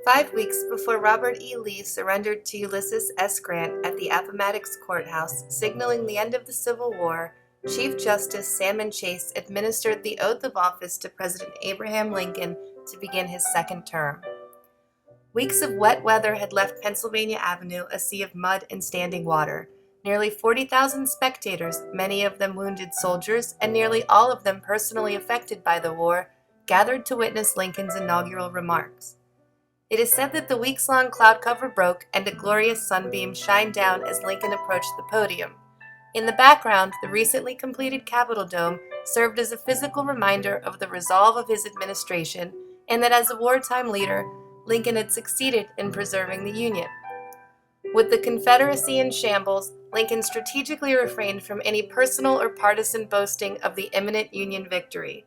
5 weeks before Robert E. Lee surrendered to Ulysses S. Grant at the Appomattox Courthouse, signaling the end of the Civil War, Chief Justice Salmon Chase administered the oath of office to President Abraham Lincoln to begin his second term. Weeks of wet weather had left Pennsylvania Avenue a sea of mud and standing water. Nearly 40,000 spectators, many of them wounded soldiers, and nearly all of them personally affected by the war, gathered to witness Lincoln's inaugural remarks. It is said that the weeks-long cloud cover broke and a glorious sunbeam shined down as Lincoln approached the podium. In the background, the recently completed Capitol Dome served as a physical reminder of the resolve of his administration and that as a wartime leader, Lincoln had succeeded in preserving the Union. With the Confederacy in shambles, Lincoln strategically refrained from any personal or partisan boasting of the imminent Union victory.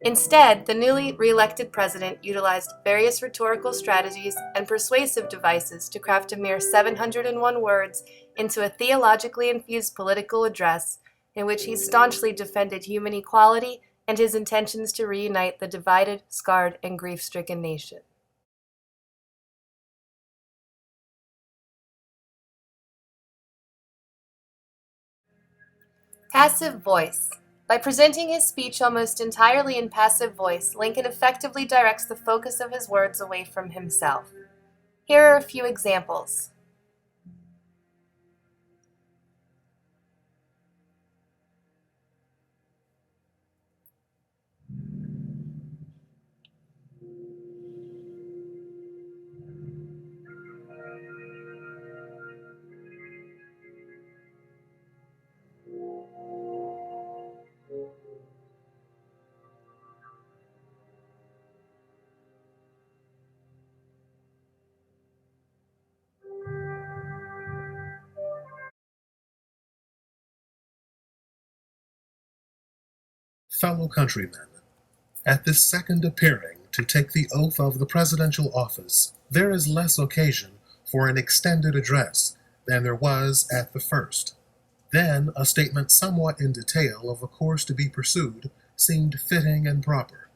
Instead, the newly re-elected president utilized various rhetorical strategies and persuasive devices to craft a mere 701 words into a theologically infused political address in which he staunchly defended human equality and his intentions to reunite the divided, scarred, and grief-stricken nation. Passive voice. By presenting his speech almost entirely in passive voice, Lincoln effectively directs the focus of his words away from himself. Here are a few examples. Fellow countrymen, at this second appearing to take the oath of the presidential office, there is less occasion for an extended address than there was at the first. Then a statement somewhat in detail of a course to be pursued seemed fitting and proper.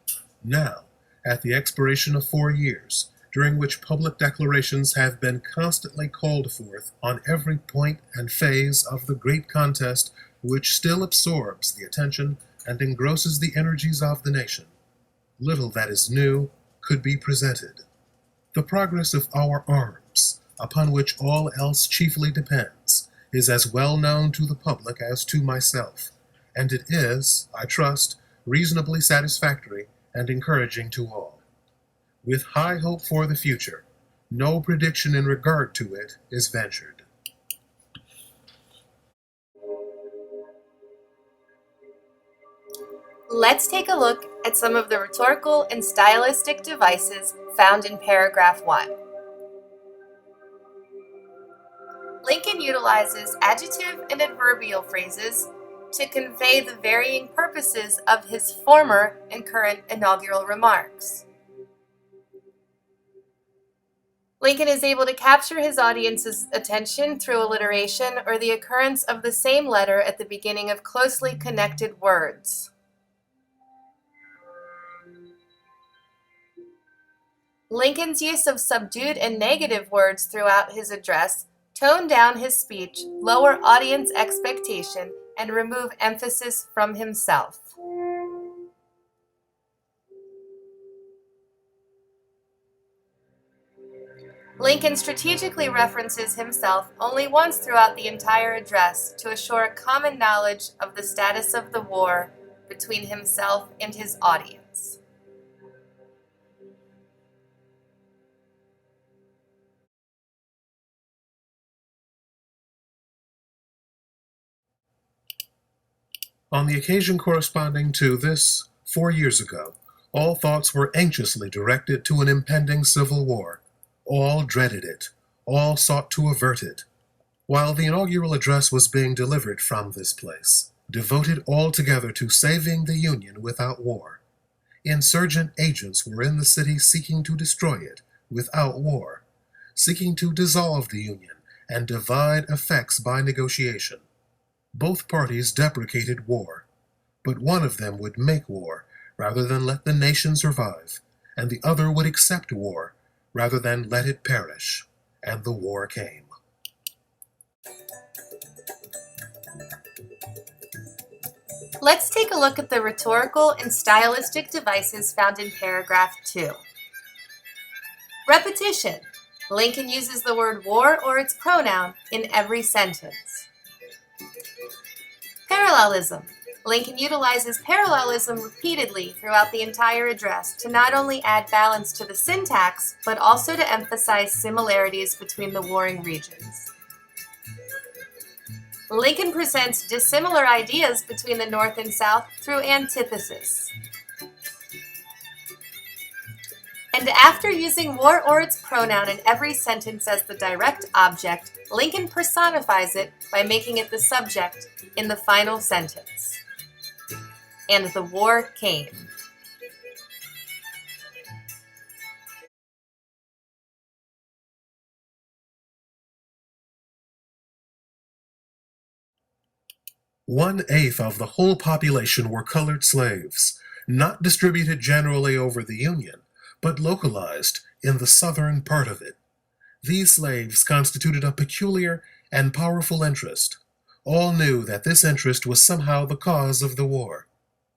Now, at the expiration of 4 years, during which public declarations have been constantly called forth on every point and phase of the great contest which still absorbs the attention and engrosses the energies of the nation, little that is new could be presented. The progress of our arms, upon which all else chiefly depends, is as well known to the public as to myself, and it is, I trust, reasonably satisfactory and encouraging to all. With high hope for the future, no prediction in regard to it is ventured. Let's take a look at some of the rhetorical and stylistic devices found in paragraph 1. Lincoln utilizes adjective and adverbial phrases to convey the varying purposes of his former and current inaugural remarks. Lincoln is able to capture his audience's attention through alliteration or the occurrence of the same letter at the beginning of closely connected words. Lincoln's use of subdued and negative words throughout his address tone down his speech, lower audience expectation, and remove emphasis from himself. Lincoln strategically references himself only once throughout the entire address to assure a common knowledge of the status of the war between himself and his audience. On the occasion corresponding to this 4 years ago, all thoughts were anxiously directed to an impending civil war. All dreaded it. All sought to avert it. While the inaugural address was being delivered from this place, devoted altogether to saving the Union without war, insurgent agents were in the city seeking to destroy it without war, seeking to dissolve the Union and divide effects by negotiation. Both parties deprecated war, but one of them would make war rather than let the nation survive, and the other would accept war rather than let it perish, and the war came. Let's take a look at the rhetorical and stylistic devices found in paragraph 2. Repetition. Lincoln uses the word war or its pronoun in every sentence. Parallelism. Lincoln utilizes parallelism repeatedly throughout the entire address to not only add balance to the syntax, but also to emphasize similarities between the warring regions. Lincoln presents dissimilar ideas between the North and South through antithesis. And after using war or its pronoun in every sentence as the direct object, Lincoln personifies it by making it the subject in the final sentence. And the war came. One-eighth of the whole population were colored slaves, not distributed generally over the Union, but localized in the southern part of it. These slaves constituted a peculiar and powerful interest. All knew that this interest was somehow the cause of the war.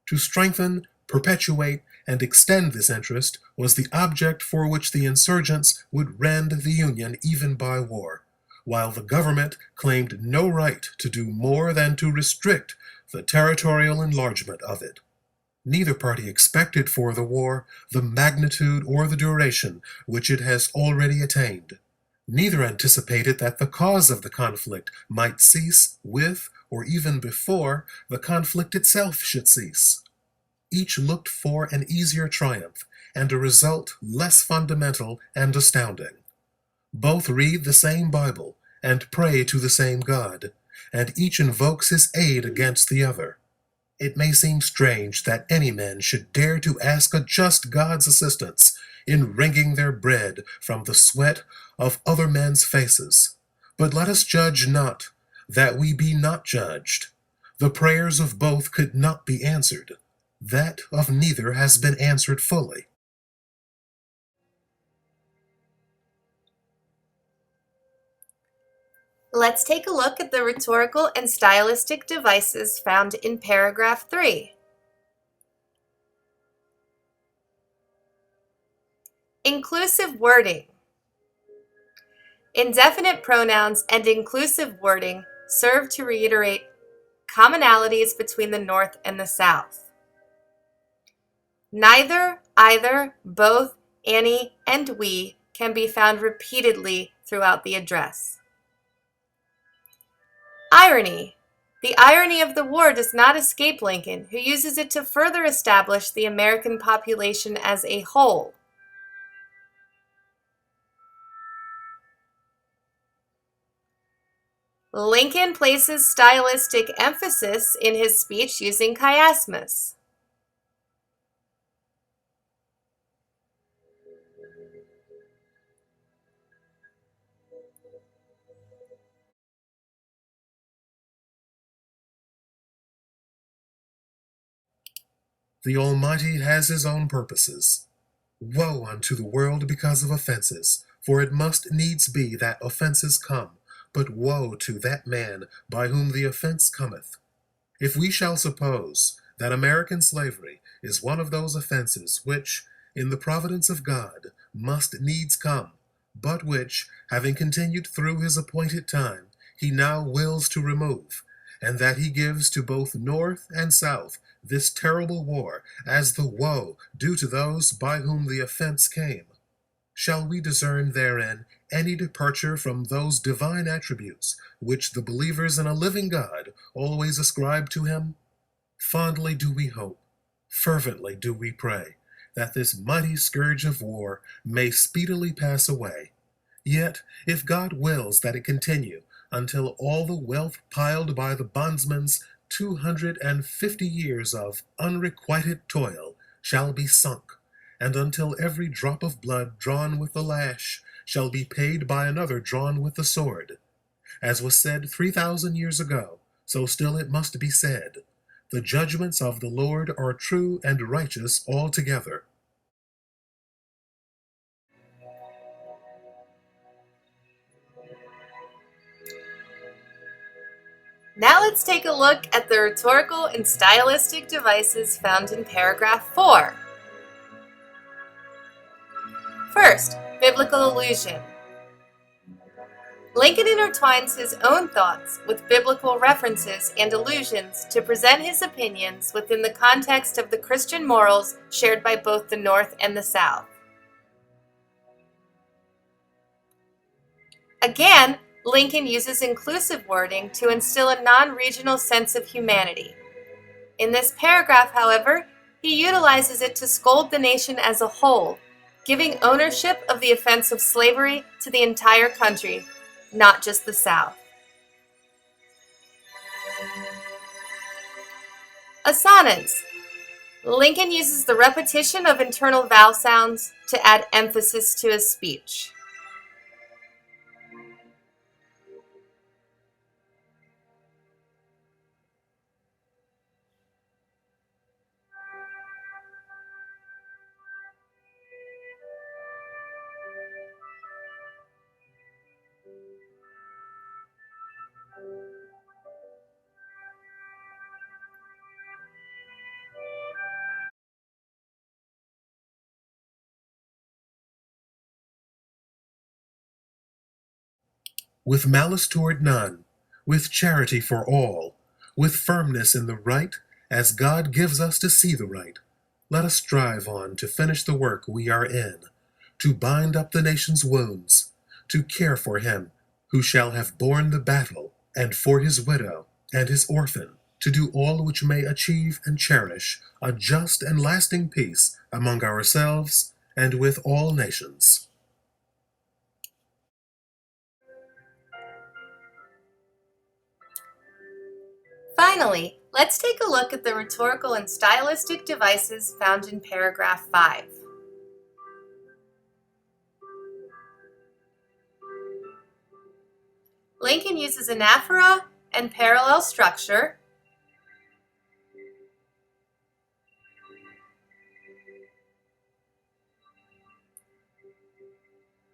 To strengthen, perpetuate, and extend this interest was the object for which the insurgents would rend the Union even by war, while the government claimed no right to do more than to restrict the territorial enlargement of it. Neither party expected for the war the magnitude or the duration which it has already attained. Neither anticipated that the cause of the conflict might cease with, or even before, the conflict itself should cease. Each looked for an easier triumph, and a result less fundamental and astounding. Both read the same Bible, and pray to the same God, and each invokes his aid against the other. It may seem strange that any men should dare to ask a just God's assistance in wringing their bread from the sweat of other men's faces. But let us judge not, that we be not judged. The prayers of both could not be answered. That of neither has been answered fully. Let's take a look at the rhetorical and stylistic devices found in paragraph 3. Inclusive wording. Indefinite pronouns and inclusive wording serve to reiterate commonalities between the North and the South. Neither, either, both, any, and we can be found repeatedly throughout the address. Irony. The irony of the war does not escape Lincoln, who uses it to further establish the American population as a whole. Lincoln places stylistic emphasis in his speech using chiasmus. The Almighty has his own purposes. Woe unto the world because of offenses, for it must needs be that offenses come, but woe to that man by whom the offense cometh. If we shall suppose that American slavery is one of those offenses which, in the providence of God, must needs come, but which, having continued through his appointed time, he now wills to remove, and that he gives to both North and South this terrible war as the woe due to those by whom the offense came, shall we discern therein any departure from those divine attributes which the believers in a living God always ascribe to him? Fondly do we hope, fervently do we pray, that this mighty scourge of war may speedily pass away. Yet, if God wills that it continue until all the wealth piled by the bondsman's 250 years of unrequited toil shall be sunk, and until every drop of blood drawn with the lash shall be paid by another drawn with the sword. As was said 3,000 years ago, so still it must be said, the judgments of the Lord are true and righteous altogether. Now let's take a look at the rhetorical and stylistic devices found in paragraph 4. First, biblical allusion. Lincoln intertwines his own thoughts with biblical references and allusions to present his opinions within the context of the Christian morals shared by both the North and the South. Again, Lincoln uses inclusive wording to instill a non-regional sense of humanity. In this paragraph, however, he utilizes it to scold the nation as a whole, giving ownership of the offense of slavery to the entire country, not just the South. Assonance. Lincoln uses the repetition of internal vowel sounds to add emphasis to his speech. With malice toward none, with charity for all, with firmness in the right, as God gives us to see the right, let us strive on to finish the work we are in, to bind up the nation's wounds, to care for him who shall have borne the battle, and for his widow and his orphan, to do all which may achieve and cherish a just and lasting peace among ourselves and with all nations. Finally, let's take a look at the rhetorical and stylistic devices found in paragraph 5. Lincoln uses anaphora and parallel structure.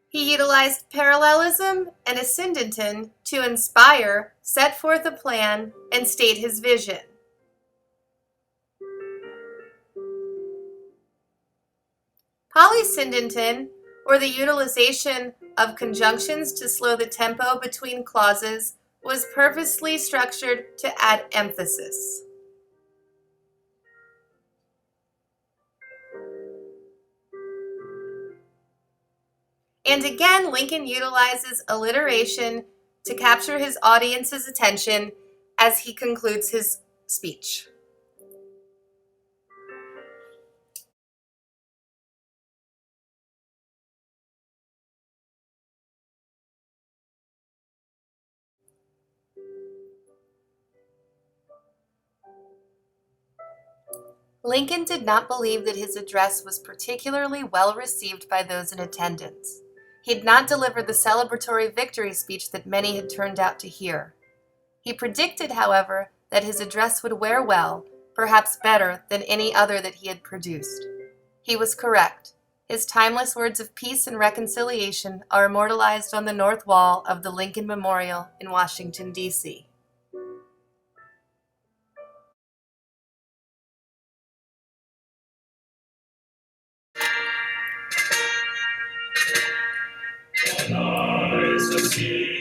He utilized parallelism and ascendanton to inspire, set forth a plan, and state his vision. Polysyndanton, or the utilization of conjunctions to slow the tempo between clauses, was purposely structured to add emphasis. And again, Lincoln utilizes alliteration to capture his audience's attention as he concludes his speech. Lincoln did not believe that his address was particularly well received by those in attendance. He had not delivered the celebratory victory speech that many had turned out to hear. He predicted, however, that his address would wear well, perhaps better than any other that he had produced. He was correct. His timeless words of peace and reconciliation are immortalized on the north wall of the Lincoln Memorial in Washington, D.C. Honor is the sea.